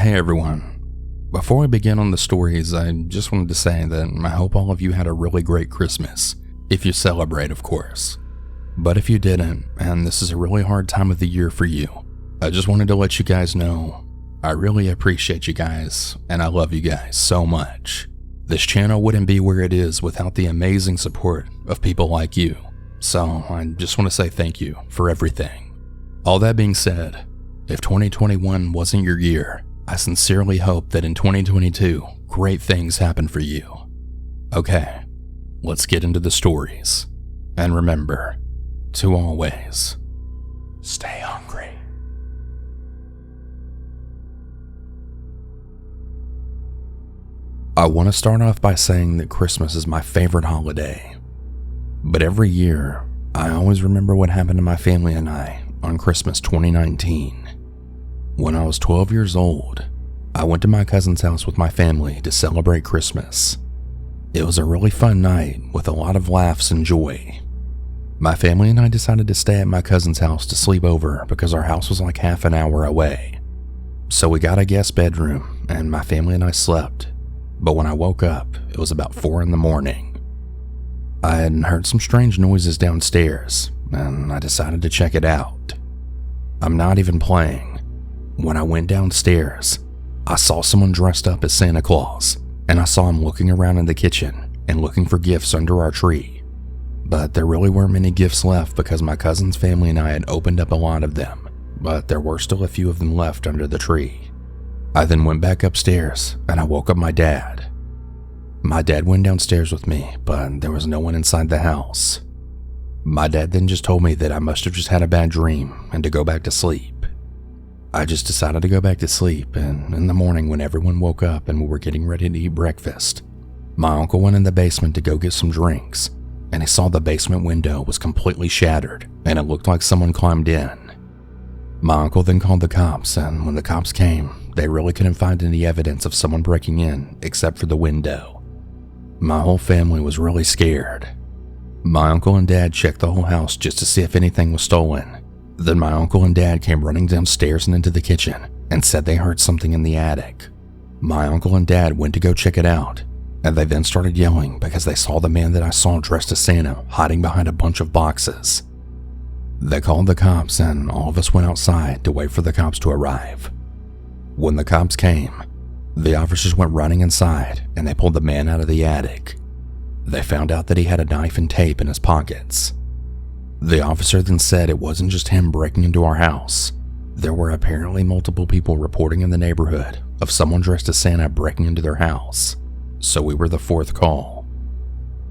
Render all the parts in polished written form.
Hey everyone. Before we begin on the stories, I just wanted to say that I hope all of you had a really great Christmas, if you celebrate, of course. But if you didn't, and this is a really hard time of the year for you, I just wanted to let you guys know I really appreciate you guys, and I love you guys so much. This channel wouldn't be where it is without the amazing support of people like you, so I just want to say thank you for everything. All that being said, if 2021 wasn't your year, I sincerely hope that in 2022, great things happen for you. Okay, let's get into the stories. And remember to always stay hungry. I want to start off by saying that Christmas is my favorite holiday. But every year, I always remember what happened to my family and I on Christmas 2019. When I was 12 years old, I went to my cousin's house with my family to celebrate Christmas. It was a really fun night with a lot of laughs and joy. My family and I decided to stay at my cousin's house to sleep over because our house was like half an hour away. So we got a guest bedroom and my family and I slept, but when I woke up, it was about 4 a.m. I had heard some strange noises downstairs and I decided to check it out. I'm not even playing. When I went downstairs, I saw someone dressed up as Santa Claus, and I saw him looking around in the kitchen and looking for gifts under our tree. But there really weren't many gifts left because my cousin's family and I had opened up a lot of them, but there were still a few of them left under the tree. I then went back upstairs and I woke up my dad. My dad went downstairs with me, but there was no one inside the house. My dad then just told me that I must have just had a bad dream and to go back to sleep. I just decided to go back to sleep, and in the morning when everyone woke up and we were getting ready to eat breakfast, my uncle went in the basement to go get some drinks, and he saw the basement window was completely shattered and it looked like someone climbed in. My uncle then called the cops, and when the cops came, they really couldn't find any evidence of someone breaking in except for the window. My whole family was really scared. My uncle and dad checked the whole house just to see if anything was stolen. Then my uncle and dad came running downstairs and into the kitchen and said they heard something in the attic. My uncle and dad went to go check it out, and they then started yelling because they saw the man that I saw dressed as Santa hiding behind a bunch of boxes. They called the cops and all of us went outside to wait for the cops to arrive. When the cops came, the officers went running inside and they pulled the man out of the attic. They found out that he had a knife and tape in his pockets. The officer then said it wasn't just him breaking into our house. There were apparently multiple people reporting in the neighborhood of someone dressed as Santa breaking into their house, so we were the fourth call.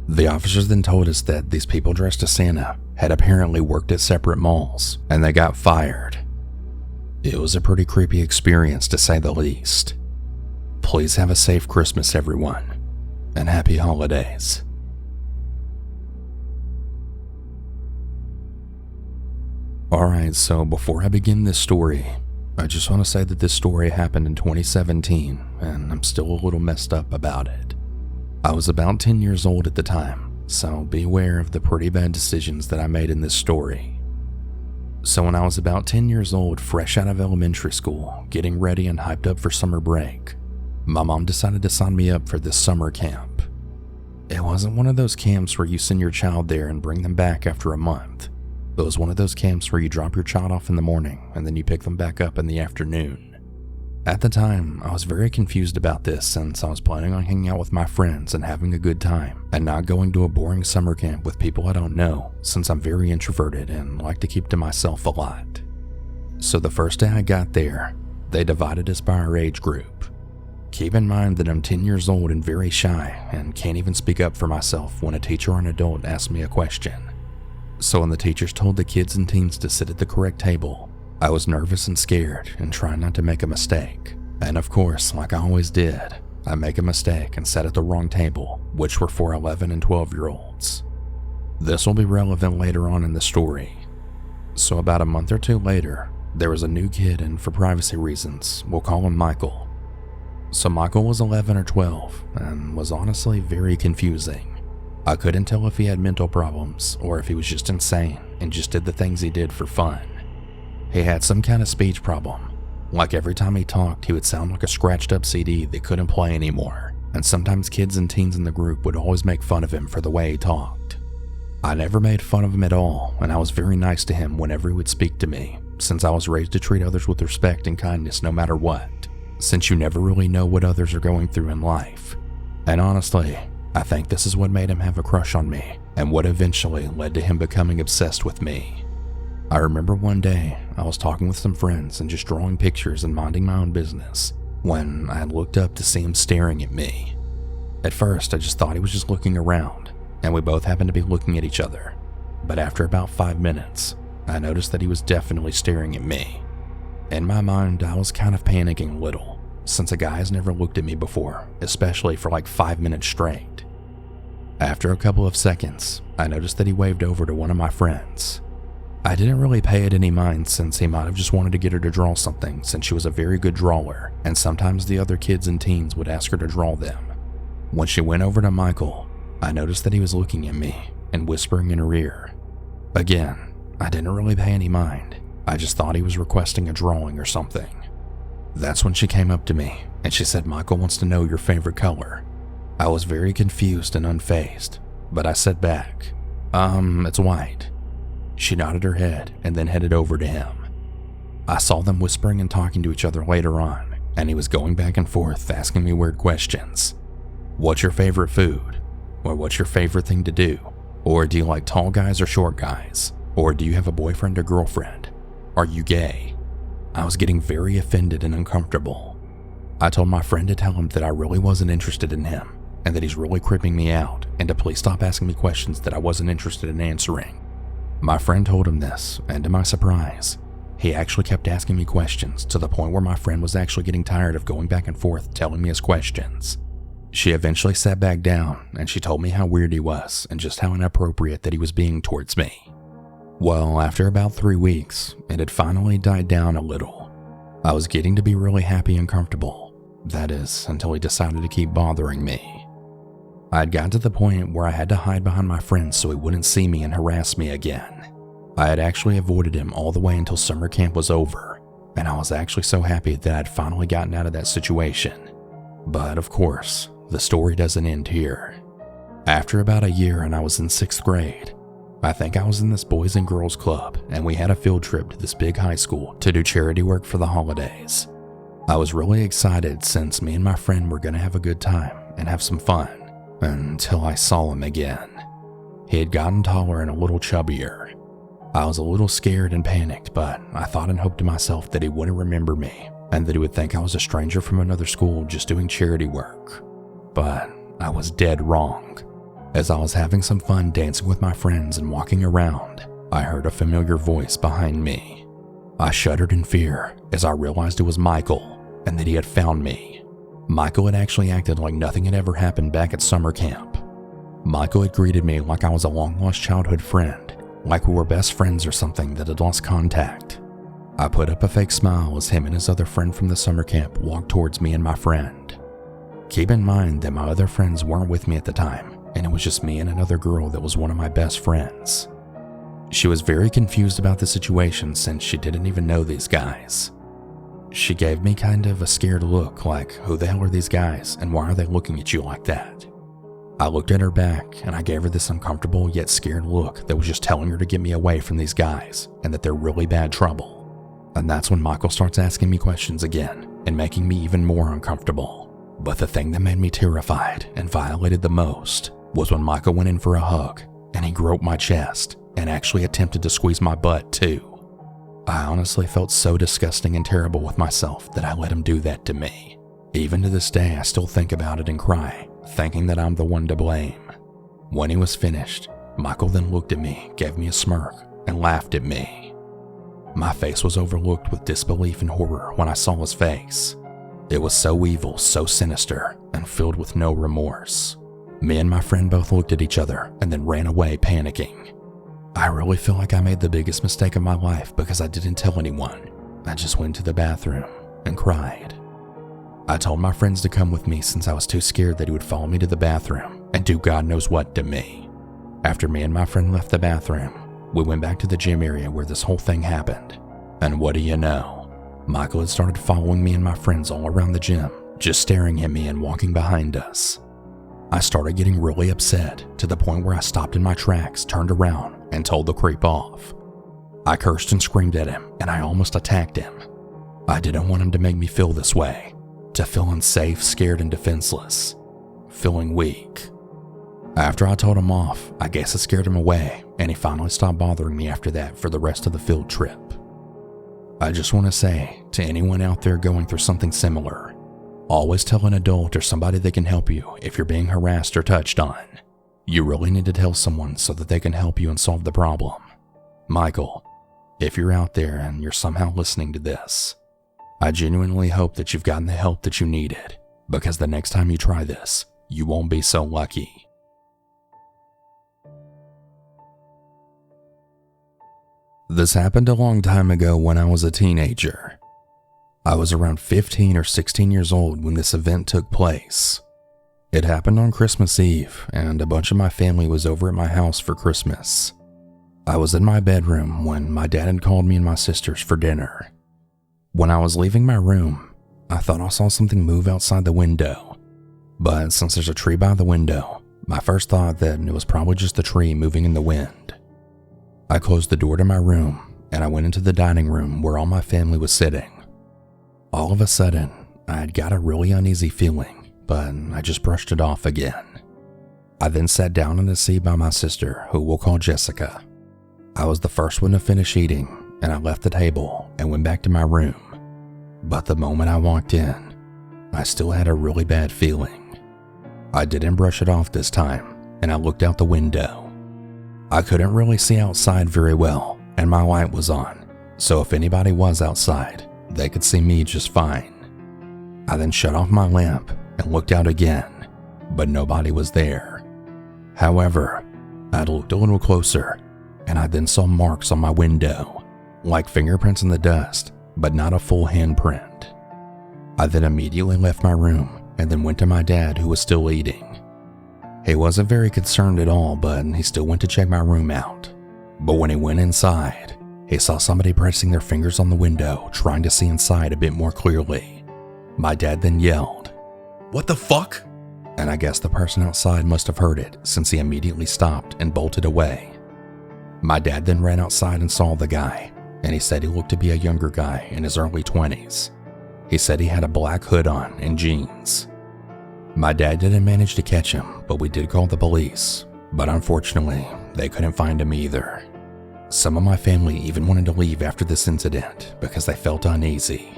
The officers then told us that these people dressed as Santa had apparently worked at separate malls and they got fired. It was a pretty creepy experience to say the least. Please have a safe Christmas, everyone, and happy holidays. Alright, so before I begin this story, I just want to say that this story happened in 2017, and I'm still a little messed up about it. I was about 10 years old at the time, so beware of the pretty bad decisions that I made in this story. So when I was about 10 years old, fresh out of elementary school, getting ready and hyped up for summer break, my mom decided to sign me up for this summer camp. It wasn't one of those camps where you send your child there and bring them back after a month. It was one of those camps where you drop your child off in the morning and then you pick them back up in the afternoon. At the time, I was very confused about this since I was planning on hanging out with my friends and having a good time and not going to a boring summer camp with people I don't know, since I'm very introverted and like to keep to myself a lot. So the first day I got there, they divided us by our age group. Keep in mind that I'm 10 years old and very shy and can't even speak up for myself when a teacher or an adult asks me a question. So when the teachers told the kids and teens to sit at the correct table, I was nervous and scared and trying not to make a mistake. And of course, like I always did, I make a mistake and sat at the wrong table, which were for 11 and 12-year-olds. This will be relevant later on in the story. So about a month or two later, there was a new kid, and for privacy reasons, we'll call him Michael. So Michael was 11 or 12 and was honestly very confusing. I couldn't tell if he had mental problems or if he was just insane and just did the things he did for fun. He had some kind of speech problem, Like every time he talked, he would sound like a scratched up CD that couldn't play anymore, and sometimes kids and teens in the group would always make fun of him for the way he talked. I never made fun of him at all, and I was very nice to him whenever he would speak to me, since I was raised to treat others with respect and kindness no matter what, since you never really know what others are going through in life. And honestly, I think this is what made him have a crush on me, and what eventually led to him becoming obsessed with me. I remember one day, I was talking with some friends and just drawing pictures and minding my own business, when I looked up to see him staring at me. At first, I just thought he was just looking around, and we both happened to be looking at each other. But after about 5 minutes, I noticed that he was definitely staring at me. In my mind, I was kind of panicking a little, since a guy has never looked at me before, especially for like 5 minutes straight. After a couple of seconds, I noticed that he waved over to one of my friends. I didn't really pay it any mind, since he might have just wanted to get her to draw something, since she was a very good drawer, and sometimes the other kids and teens would ask her to draw them. When she went over to Michael, I noticed that he was looking at me and whispering in her ear. Again, I didn't really pay any mind. I just thought he was requesting a drawing or something. That's when she came up to me, and she said, "Michael wants to know your favorite color." I was very confused and unfazed, but I said back, "It's white." She nodded her head and then headed over to him. I saw them whispering and talking to each other later on, and he was going back and forth asking me weird questions. What's your favorite food? Or what's your favorite thing to do? Or do you like tall guys or short guys? Or do you have a boyfriend or girlfriend? Are you gay? I was getting very offended and uncomfortable. I told my friend to tell him that I really wasn't interested in him, and that he's really creeping me out, and to please stop asking me questions that I wasn't interested in answering. My friend told him this, and to my surprise, he actually kept asking me questions to the point where my friend was actually getting tired of going back and forth telling me his questions. She eventually sat back down, and she told me how weird he was and just how inappropriate that he was being towards me. Well, after about 3 weeks, it had finally died down a little. I was getting to be really happy and comfortable. That is, until he decided to keep bothering me. I had gotten to the point where I had to hide behind my friends so he wouldn't see me and harass me again. I had actually avoided him all the way until summer camp was over, and I was actually so happy that I'd finally gotten out of that situation. But of course, the story doesn't end here. After about a year and I was in 6th grade, I think I was in this boys and girls club, and we had a field trip to this big high school to do charity work for the holidays. I was really excited since me and my friend were going to have a good time and have some fun, until I saw him again. He had gotten taller and a little chubbier. I was a little scared and panicked, but I thought and hoped to myself that he wouldn't remember me, and that he would think I was a stranger from another school just doing charity work. But I was dead wrong. As I was having some fun dancing with my friends and walking around, I heard a familiar voice behind me. I shuddered in fear as I realized it was Michael, and that he had found me. Michael had actually acted like nothing had ever happened back at summer camp. Michael had greeted me like I was a long-lost childhood friend, like we were best friends or something that had lost contact. I put up a fake smile as him and his other friend from the summer camp walked towards me and my friend. Keep in mind that my other friends weren't with me at the time, and it was just me and another girl that was one of my best friends. She was very confused about the situation since she didn't even know these guys. She gave me kind of a scared look like, who the hell are these guys and why are they looking at you like that? I looked at her back and I gave her this uncomfortable yet scared look that was just telling her to get me away from these guys and that they're really bad trouble. And that's when Michael starts asking me questions again and making me even more uncomfortable. But the thing that made me terrified and violated the most was when Michael went in for a hug and he groped my chest and actually attempted to squeeze my butt too. I honestly felt so disgusting and terrible with myself that I let him do that to me. Even to this day, I still think about it and cry, thinking that I'm the one to blame. When he was finished, Michael then looked at me, gave me a smirk, and laughed at me. My face was overlooked with disbelief and horror when I saw his face. It was so evil, so sinister, and filled with no remorse. Me and my friend both looked at each other and then ran away panicking. I really feel like I made the biggest mistake of my life because I didn't tell anyone. I just went to the bathroom and cried. I told my friends to come with me since I was too scared that he would follow me to the bathroom and do God knows what to me. After me and my friend left the bathroom, we went back to the gym area where this whole thing happened. And what do you know? Michael had started following me and my friends all around the gym, just staring at me and walking behind us. I started getting really upset to the point where I stopped in my tracks, turned around, and told the creep off. I cursed and screamed at him, and I almost attacked him. I didn't want him to make me feel this way, to feel unsafe, scared, and defenseless, feeling weak. After I told him off, I guess it scared him away, and he finally stopped bothering me after that for the rest of the field trip. I just want to say to anyone out there going through something similar, always tell an adult or somebody that can help you if you're being harassed or touched on. You really need to tell someone so that they can help you and solve the problem. Michael, if you're out there and you're somehow listening to this, I genuinely hope that you've gotten the help that you needed, because the next time you try this, you won't be so lucky. This happened a long time ago when I was a teenager. I was around 15 or 16 years old when this event took place. It happened on Christmas Eve, and a bunch of my family was over at my house for Christmas. I was in my bedroom when my dad had called me and my sisters for dinner. When I was leaving my room, I thought I saw something move outside the window. But since there's a tree by the window, my first thought that it was probably just the tree moving in the wind. I closed the door to my room, and I went into the dining room where all my family was sitting. All of a sudden, I had got a really uneasy feeling, but I just brushed it off again. I then sat down in the seat by my sister, who we'll call Jessica. I was the first one to finish eating, and I left the table and went back to my room. But the moment I walked in, I still had a really bad feeling. I didn't brush it off this time, and I looked out the window. I couldn't really see outside very well, and my light was on, so if anybody was outside, they could see me just fine. I then shut off my lamp and looked out again, but nobody was there. However, I looked a little closer, and I then saw marks on my window, like fingerprints in the dust, but not a full handprint. I then immediately left my room and then went to my dad, who was still eating. He wasn't very concerned at all, but he still went to check my room out. But when he went inside, he saw somebody pressing their fingers on the window, trying to see inside a bit more clearly. My dad then yelled, "What the fuck?" And I guess the person outside must have heard it, since he immediately stopped and bolted away. My dad then ran outside and saw the guy, and he said he looked to be a younger guy in his early 20s. He said he had a black hood on and jeans. My dad didn't manage to catch him, but we did call the police, but unfortunately, they couldn't find him either. Some of my family even wanted to leave after this incident because they felt uneasy.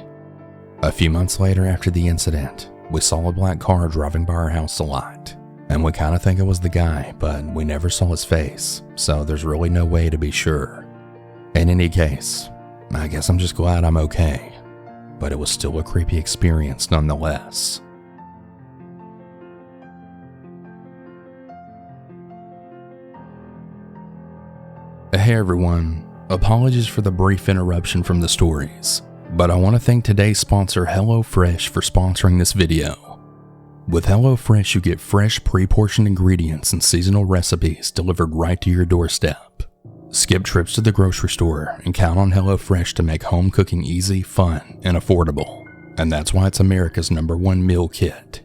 A few months later after the incident, we saw a black car driving by our house a lot, and we kind of think it was the guy, but we never saw his face, so there's really no way to be sure. In any case, I guess I'm just glad I'm okay, but it was still a creepy experience nonetheless. Hey everyone, apologies for the brief interruption from the stories, but I want to thank today's sponsor HelloFresh for sponsoring this video. With HelloFresh, you get fresh pre-portioned ingredients and seasonal recipes delivered right to your doorstep. Skip trips to the grocery store and count on HelloFresh to make home cooking easy, fun, and affordable. And that's why it's America's #1 meal kit.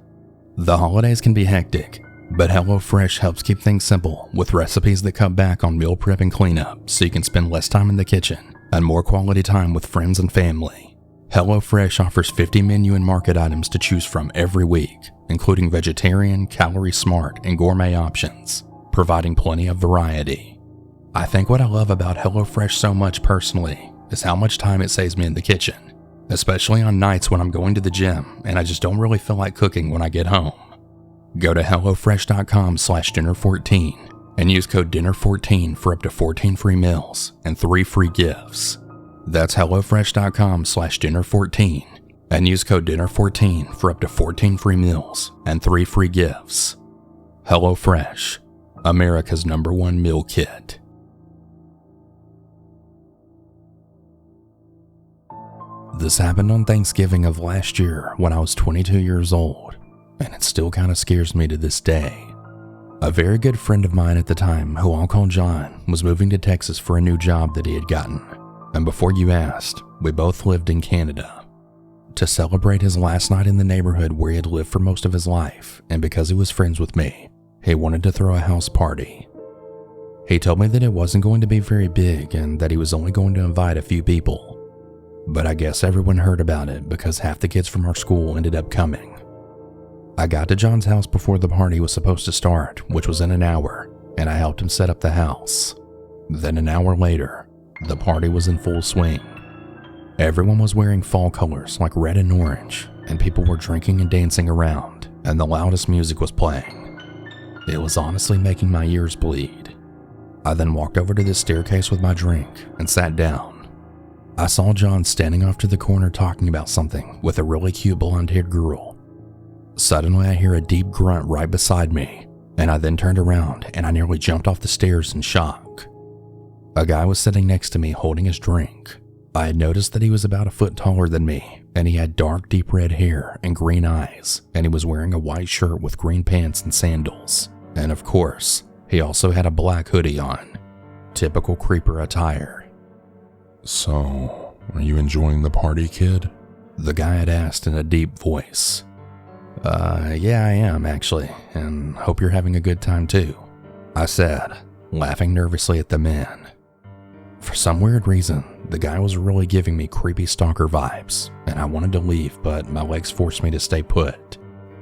The holidays can be hectic, but HelloFresh helps keep things simple with recipes that cut back on meal prep and cleanup so you can spend less time in the kitchen and more quality time with friends and family. HelloFresh offers 50 menu and market items to choose from every week, including vegetarian, calorie smart, and gourmet options, providing plenty of variety. I think what I love about HelloFresh so much personally is how much time it saves me in the kitchen, especially on nights when I'm going to the gym and I just don't really feel like cooking when I get home. Go to HelloFresh.com/dinner14 and use code DINNER14 for up to 14 free meals and 3 free gifts. That's HelloFresh.com/dinner14 and use code DINNER14 for up to 14 free meals and 3 free gifts. HelloFresh, America's #1 meal kit. This happened on Thanksgiving of last year when I was 22 years old, and it still kind of scares me to this day. A very good friend of mine at the time, who I'll call John, was moving to Texas for a new job that he had gotten, And before you asked, we both lived in Canada. To celebrate his last night in the neighborhood where he had lived for most of his life, and because he was friends with me, he wanted to throw a house party. He told me that it wasn't going to be very big and that he was only going to invite a few people. But I guess everyone heard about it because half the kids from our school ended up coming. I got to John's house before the party was supposed to start, which was in an hour, and I helped him set up the house. Then an hour later, the party was in full swing. Everyone was wearing fall colors like red and orange, and people were drinking and dancing around, and the loudest music was playing. It was honestly making my ears bleed. I then walked over to the staircase with my drink and sat down. I saw John standing off to the corner talking about something with a really cute blonde-haired girl. Suddenly I hear a deep grunt right beside me, and I then turned around and I nearly jumped off the stairs in shock. A guy was sitting next to me holding his drink. I had noticed that he was about a foot taller than me, and he had dark, deep red hair and green eyes, and he was wearing a white shirt with green pants and sandals. And of course, he also had a black hoodie on. Typical creeper attire. "So, are you enjoying the party, kid?" The guy had asked in a deep voice. Yeah, I am actually, and hope you're having a good time too," I said, laughing nervously at the man. For some weird reason, the guy was really giving me creepy stalker vibes, and I wanted to leave, but my legs forced me to stay put.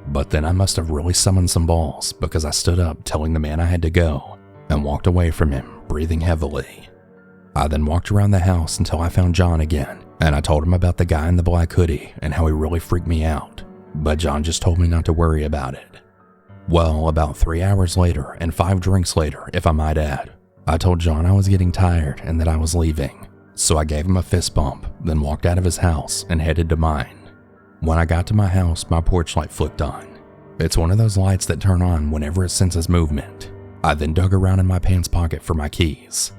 But then I must have really summoned some balls because I stood up telling the man I had to go, and walked away from him, breathing heavily. I then walked around the house until I found John again, and I told him about the guy in the black hoodie and how he really freaked me out, but John just told me not to worry about it. Well, about 3 hours later, and 5 drinks later, if I might add, I told John I was getting tired and that I was leaving, so I gave him a fist bump, then walked out of his house and headed to mine. When I got to my house, my porch light flicked on. It's one of those lights that turn on whenever it senses movement. I then dug around in my pants pocket for my keys.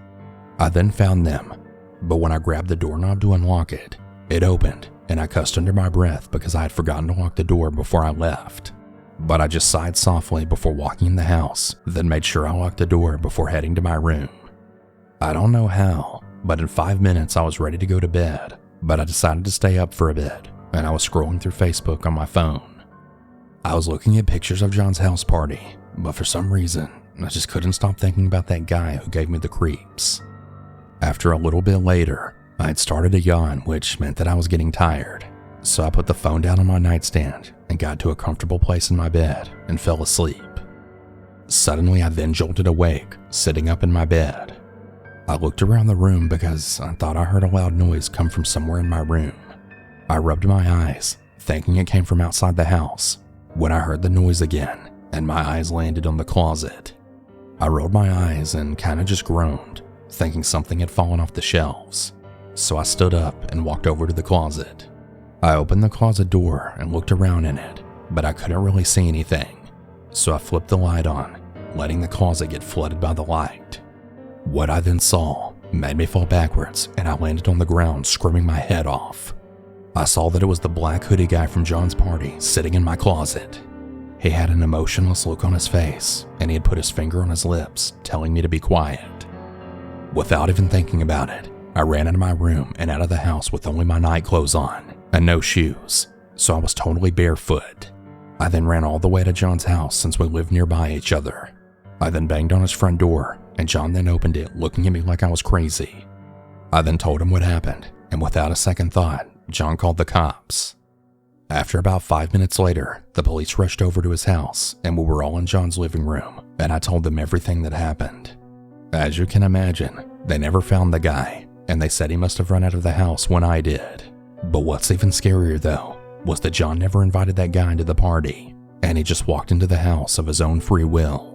I then found them, but when I grabbed the doorknob to unlock it, it opened, and I cussed under my breath because I had forgotten to lock the door before I left. But I just sighed softly before walking in the house, then made sure I locked the door before heading to my room. I don't know how, but in 5 minutes I was ready to go to bed, but I decided to stay up for a bit, and I was scrolling through Facebook on my phone. I was looking at pictures of John's house party, but for some reason, I just couldn't stop thinking about that guy who gave me the creeps. After a little bit later, I had started to yawn, which meant that I was getting tired. So I put the phone down on my nightstand and got to a comfortable place in my bed and fell asleep. Suddenly, I then jolted awake, sitting up in my bed. I looked around the room because I thought I heard a loud noise come from somewhere in my room. I rubbed my eyes, thinking it came from outside the house, when I heard the noise again, and my eyes landed on the closet. I rolled my eyes and kind of just groaned, thinking something had fallen off the shelves. So I stood up and walked over to the closet. I opened the closet door and looked around in it, but I couldn't really see anything. So I flipped the light on, letting the closet get flooded by the light. What I then saw made me fall backwards, and I landed on the ground screaming my head off. I saw that it was the black hoodie guy from John's party sitting in my closet. He had an emotionless look on his face, and he had put his finger on his lips, telling me to be quiet. Without even thinking about it, I ran into my room and out of the house with only my night clothes on and no shoes, so I was totally barefoot. I then ran all the way to John's house since we lived nearby each other. I then banged on his front door, and John then opened it, looking at me like I was crazy. I then told him what happened, and without a second thought, John called the cops. After about 5 minutes later, the police rushed over to his house, and we were all in John's living room, and I told them everything that happened. As you can imagine, they never found the guy, and they said he must have run out of the house when I did. But what's even scarier though, was that John never invited that guy into the party, and he just walked into the house of his own free will.